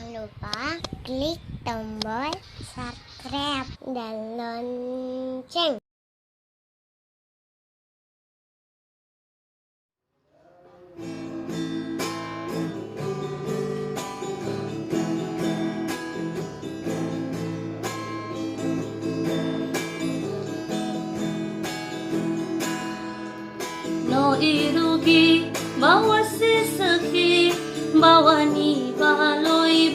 Jangan lupa klik tombol subscribe dan lonceng. No irugi bawa siseki bawa ni baloi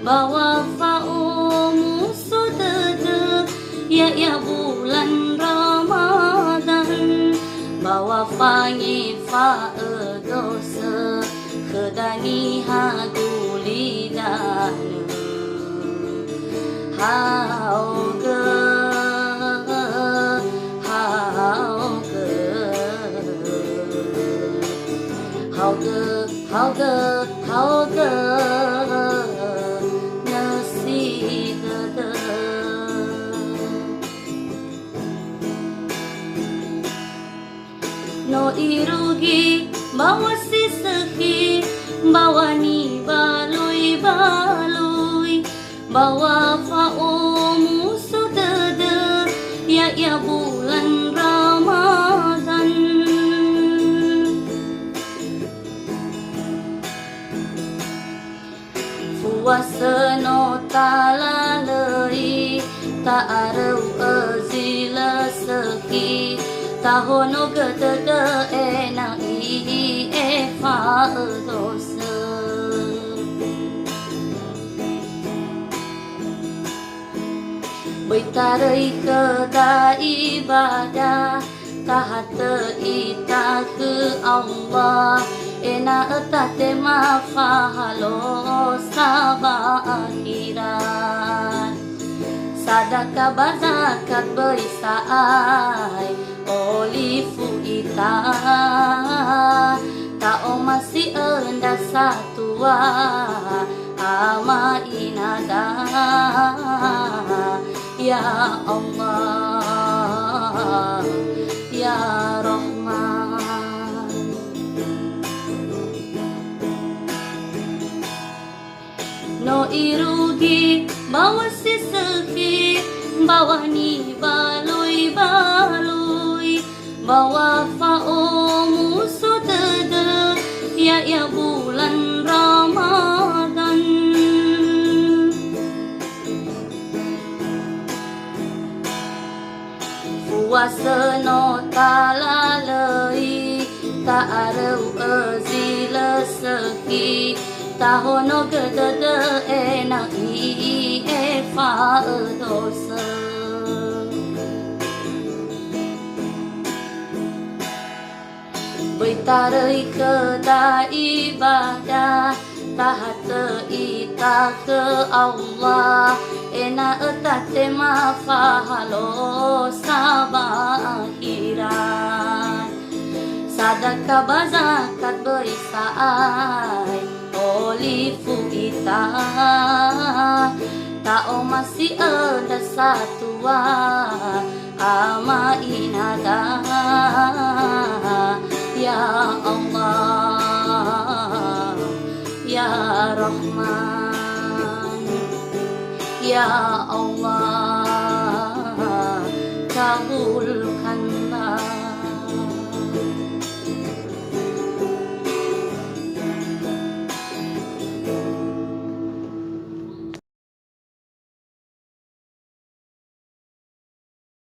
bawa fa'o musuh dede ya bulan Ramadan bawa fangi fa'a dosa kedani haduli dana Hau ge nasi gede no irugi bawa siseki bawa ni baloi bawa fa'o musuh dede ya bulan Ramadan puasa no talalei ta arau azila seki tahono gedede enang i fa dosa Baitarei keda ibadah tahat ita ke Allah ena etate mafahalo sabah akhirat sadaka bazakat berisaai olifu ita tao masih enda satua ama inada ya Allah ya Rahman no irugi bawa siseki bawa ni baloi bawa fa'o musuh dede ya bulan Ramadan puasa no talalei ta arau azila seki tahono gedede enang i fa dosa Baitarei keda ibadah tahat ita ke Allah ena etate mafahalo sabah akhirat sadaka bazakat berisaai olifu ita tao masih ada satua ama inada ya Allah ya Rahman ya Allah kabul